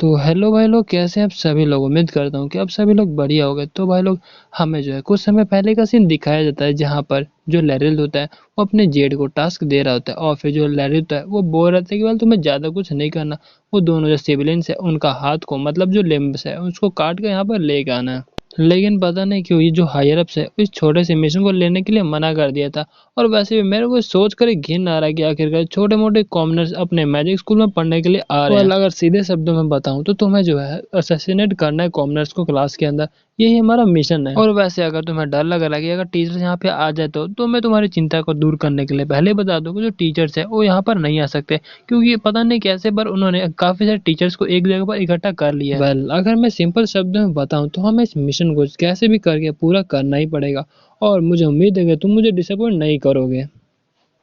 तो हेलो भाई लोग, कैसे हैं आप सभी लोग। उम्मीद करता हूँ कि आप सभी लोग बढ़िया हो गए। तो भाई लोग, हमें जो है कुछ समय पहले का सीन दिखाया जाता है जहाँ पर जो लैरिल होता है वो अपने जेड को टास्क दे रहा होता है और फिर जो लैरिल होता है वो बोल रहा था कि भाई तुम्हें ज़्यादा कुछ नहीं करना। वो दोनों जो सिविलियंस है उनका हाथ को मतलब जो लिम्ब्स है उसको काट के यहाँ पर लेके आना है। लेकिन पता नहीं क्यों ये जो हायर अप्स है इस छोटे से मिशन को लेने के लिए मना कर दिया था। और वैसे भी मेरे को सोच कर ही घिन आ रहा है कि आखिरकार छोटे मोटे कॉमनर्स अपने मैजिक स्कूल में पढ़ने के लिए आ रहे हैं। अगर सीधे शब्दों में बताऊं तो तुम्हें जो है असैसिनेट करना है कॉमनर्स को क्लास के अंदर। यही हमारा मिशन है। और वैसे अगर तुम्हें डर लग रहा है कि अगर टीचर्स यहाँ पे आ जाए तो मैं तुम्हारी चिंता को दूर करने के लिए पहले ही बता दूं कि जो टीचर्स है वो यहाँ पर नहीं आ सकते, क्योंकि पता नहीं कैसे पर उन्होंने काफी सारे टीचर्स को एक जगह पर इकट्ठा कर लिया है। वेल, अगर मैं सिंपल शब्दों में बताऊं तो हमें इस मिशन को कैसे भी करके पूरा करना ही पड़ेगा। और मुझे उम्मीद है कि तुम मुझे डिसअपॉइंट नहीं करोगे।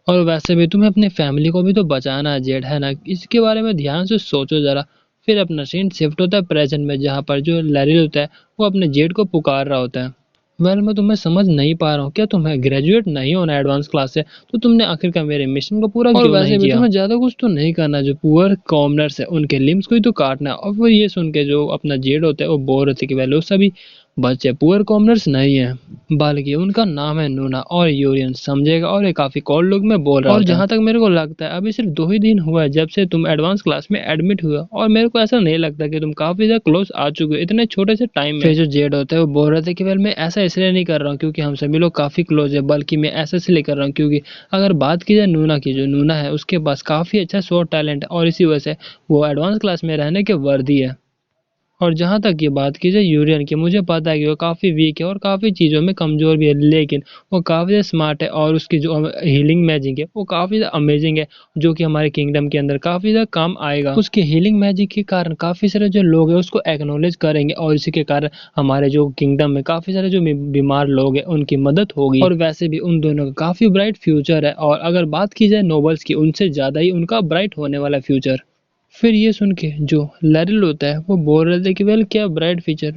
और वैसे भी तुम्हें अपनी फैमिली को भी तो बचाना है जेड, है ना। इसके बारे में ध्यान से सोचो जरा। फिर अपना सीन शिफ्ट होता है प्रेजेंट में जहाँ पर जो लैरिल होता है वो अपने जेड को पुकार रहा होता है। वेल, मैं तुम्हें समझ नहीं पा रहा हूँ, क्या तुम्हें ग्रेजुएट नहीं होना एडवांस क्लास से, तो तुमने आखिरकार मेरे मिशन को पूरा क्यों नहीं किया। तुम्हें ज्यादा कुछ तो नहीं करना, जो पुअर कॉमनर्स है उनके लिम्स को ही तो काटना है। और फिर ये सुन के जो अपना जेड होता है वो बोल रहे थे कि वेल वो सभी बच्चे पुअर कॉमनर्स नहीं है, बल्कि उनका नाम है नूना और यूरियन, समझेगा। और ये काफी कॉल लोग में बोल रहा और जहाँ तक मेरे को लगता है अभी सिर्फ 2 ही दिन हुआ है जब से तुम एडवांस क्लास में एडमिट हुआ, और मेरे को ऐसा नहीं लगता कि तुम काफी ज्यादा क्लोज आ चुके हो इतने छोटे से टाइम में। फिर जो जेड होता है वो बोल रहे थे कि वेल मैं ऐसा इसलिए नहीं कर रहा हूँ क्योंकि हम सभी लोग काफी क्लोज है, बल्कि मैं ऐसा इसलिए कर रहा हूँ क्योंकि अगर बात की जाए नूना की, जो नूना है उसके पास काफी अच्छा शॉर्ट टैलेंट है और इसी वजह से वो एडवांस क्लास में रहने के वर्दी है। और जहाँ तक ये बात की जाए यूरियन की, मुझे पता है कि वो काफ़ी वीक है और काफ़ी चीज़ों में कमज़ोर भी है, लेकिन वो काफ़ी ज़्यादा स्मार्ट है और उसकी जो हीलिंग मैजिक है वो काफ़ी ज़्यादा अमेजिंग है, जो कि हमारे किंगडम के अंदर काफ़ी ज़्यादा काम आएगा। उसकी हीलिंग मैजिक के कारण काफ़ी सारे जो लोग हैं उसको एक्नॉलेज करेंगे और इसी के कारण हमारे जो किंगडम में काफ़ी सारे जो बीमार लोग हैं उनकी मदद होगी। और वैसे भी उन दोनों का काफ़ी ब्राइट फ्यूचर है, और अगर बात की जाए नोबल्स की, उनसे ज़्यादा ही उनका ब्राइट होने वाला फ्यूचर। फिर ये सुन के जो लैरिल होता है वो बोल रहे थे कि वेल क्या ब्राइट फीचर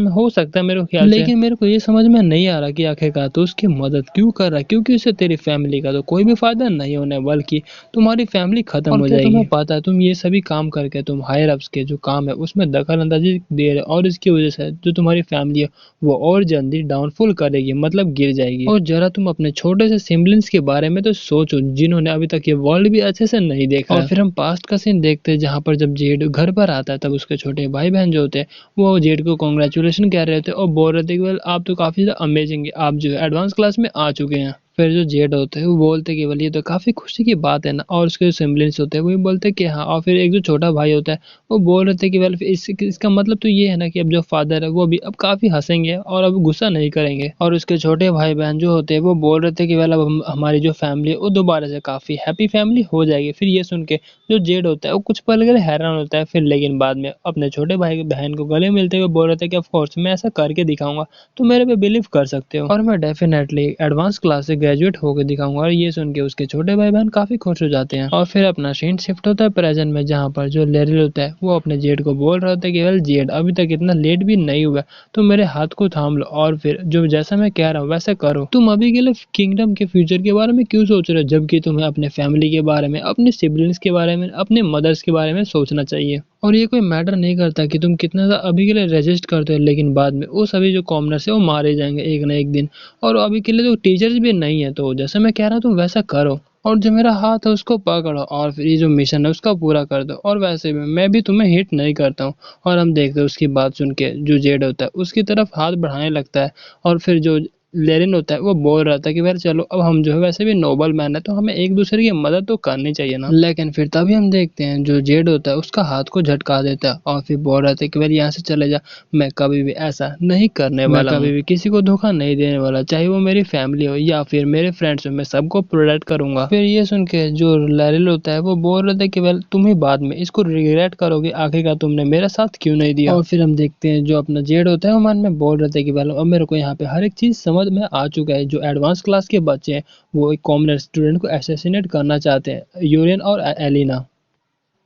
हो सकता है मेरे ख्याल से, लेकिन मेरे को ये समझ में नहीं आ रहा कि आखिरकार तो उसकी मदद क्यों कर रहा है, क्योंकि उससे तेरी फैमिली का तो कोई भी फायदा नहीं होना है, बल्कि तुम्हारी फैमिली खत्म हो जाएगी। तुम्हें पता है तुम ये सभी काम करके तुम हायर अप्स के जो काम है उसमें दखल अंदाजी दे रहे हो, और इसकी वजह से जो तुम्हारी फैमिली है वो और जल्दी डाउनफॉल करेगी, मतलब गिर जाएगी। और जरा तुम अपने छोटे से सिबलिंग्स के बारे में तो सोचो जिन्होंने अभी तक ये वर्ल्ड भी अच्छे से नहीं देखा। और फिर हम पास्ट का सीन देखते हैं जहाँ पर जब जेड घर पर आता है तब उसके छोटे भाई बहन जो होते हैं वो जेड को कॉन्ग्रेचुलेशन कह रहे थे और बोल रहे थे कि वेल आप तो काफी ज्यादा अमेजिंग है, आप जो है एडवांस क्लास में आ चुके हैं। फिर जो जेड होते हैं वो बोलते कि वेल ये तो काफी खुशी की बात है ना, और उसके जो सिबलिंग्स होते हैं वो भी बोलते कि हाँ। और फिर एक जो छोटा भाई होता है वो बोल रहे थे कि वेल इसका मतलब तो ये है ना कि अब जो फादर है वो भी अब काफी हंसेंगे और अब गुस्सा नहीं करेंगे। और उसके छोटे भाई बहन जो होते हैं वो बोल रहे थे कि वेल अब हमारी जो फैमिली है वो दोबारा से काफी हैप्पी फैमिली हो जाएगी। फिर ये सुन के जो जेड होता है वो कुछ पल के लिए हैरान होता है, फिर लेकिन बाद में अपने छोटे भाई बहन को गले मिलते हुए बोल रहे थे कि ऑफ कोर्स मैं ऐसा करके दिखाऊंगा, तो मेरे पे बिलीव कर सकते हो और मैं डेफिनेटली एडवांस क्लास से ग्रेजुएट होकर दिखाऊंगा। और ये सुन के उसके छोटे भाई बहन काफी खुश हो जाते हैं। और फिर अपना सीन शिफ्ट होता है प्रेजेंट में जहाँ पर जो लैरिल होता है वो अपने जेड को बोल रहा होता है कि वेल जेड अभी तक इतना लेट भी नहीं हुआ, तो मेरे हाथ को थाम लो और फिर जो जैसा मैं कह रहा हूँ वैसा करो। तुम अभी के लिए किंगडम के फ्यूचर के बारे में क्यों सोच रहे हो, जबकि तुम्हें अपने फैमिली के बारे में, अपने सिबलिंग्स के बारे में, अपने मदर्स के बारे में सोचना चाहिए। और ये कोई मैटर नहीं करता कि तुम कितना ज़्यादा अभी के लिए रजिस्ट करते हो, लेकिन बाद में वो सभी जो कॉमनर्स है वो मारे जाएंगे एक ना एक दिन। और अभी के लिए तो टीचर्स भी नहीं है, तो जैसा मैं कह रहा हूँ तुम वैसा करो और जो मेरा हाथ है उसको पकड़ो और फिर ये जो मिशन है उसका पूरा कर दो। और वैसे भी मैं भी तुम्हें हिट नहीं करता हूँ। और हम देखते हैं उसकी बात सुन के जो जेड होता है उसकी तरफ हाथ बढ़ाने लगता है, और फिर जो लेरिन होता है वो बोल रहा था कि यार चलो अब हम जो है वैसे भी नोबल मैन है तो हमें एक दूसरे की मदद तो करनी चाहिए ना। लेकिन फिर तभी हम देखते हैं जो जेड होता है उसका हाथ को झटका देता है और फिर बोल रहा था कि यार यहाँ से चले जा, मैं कभी भी ऐसा नहीं करने वाला, कभी भी किसी को धोखा नहीं देने वाला, चाहे वो मेरी फैमिली हो या फिर मेरे फ्रेंड्स हो, मैं सबको प्रोटेक्ट करूंगा। फिर ये सुन के जो लैरिल होता है वो बोल रहा था कि वेल तुम ही बाद में इसको रिग्रेट करोगे, आखिरकार तुमने मेरा साथ क्यों नहीं दिया। और फिर हम देखते हैं जो अपना जेड होता है वो मन में बोल रहा था कि वेल अब मेरे को यहाँ पे हर एक चीज समझ में आ चुका है, जो एडवांस क्लास के बच्चे हैं वो एक कॉमनर स्टूडेंट को असैसिनेट करना चाहते हैं, यूरियन और एलिना।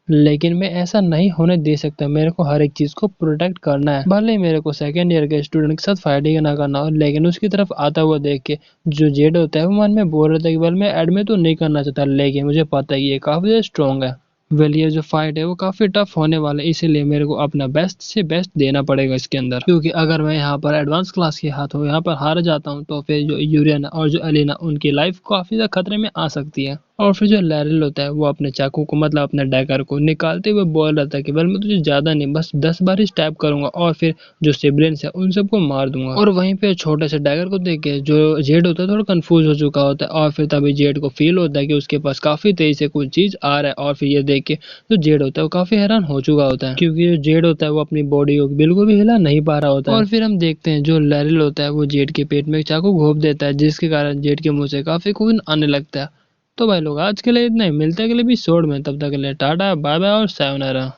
लेकिन मैं ऐसा नहीं होने दे सकता, मेरे को हर एक चीज को प्रोटेक्ट करना है, भले ही मेरे को सेकेंड ईयर के स्टूडेंट के साथ फाइटिंग ना करना हो। लेकिन उसकी तरफ आता हुआ देख के जो जेड होता है वो मन में बोल रहा था कि वेल मैं एडमिट तो नहीं करना चाहता, लेकिन मुझे पता है कि ये काफी स्ट्रॉन्ग है वेल ये जो फाइट है वो काफ़ी टफ होने वाला है, इसीलिए मेरे को अपना बेस्ट से बेस्ट देना पड़ेगा इसके अंदर, क्योंकि अगर मैं यहाँ पर एडवांस क्लास के हाथों यहाँ पर हार जाता हूँ तो फिर जो यूरियन और जो एलिना उनकी लाइफ काफ़ी ज़्यादा खतरे में आ सकती है। और फिर जो लैरिल होता है वो अपने चाकू को मतलब अपने डैगर को निकालते हुए बोल रहा था कि वेल मैं तुझे ज़्यादा नहीं बस 10 बार ही स्टैब करूंगा और फिर जो सिबलियंस है उन सबको मार दूंगा। और वहीं पे छोटे से डैगर को देख के जो जेड होता है थोड़ा कंफ्यूज हो चुका होता है, और फिर तभी जेड को फील होता है कि उसके पास काफ़ी तेजी से कुछ चीज़ आ रहा है, और फिर ये देख के जो जेड होता है वो काफ़ी हैरान हो चुका होता है, क्योंकि जो जेड होता है वो अपनी बॉडी को बिल्कुल भी हिला नहीं पा रहा होता है। और फिर हम देखते हैं जो लैरिल होता है वो जेड के पेट में चाकू घोंप देता है, जिसके कारण जेड के मुंह से काफ़ी खून आने लगता है। तो भाई लोग आज के लिए इतना ही, मिलते हैं अगले एपिसोड में, तब तक के लिए टाटा बाय बाय और सायोनारा।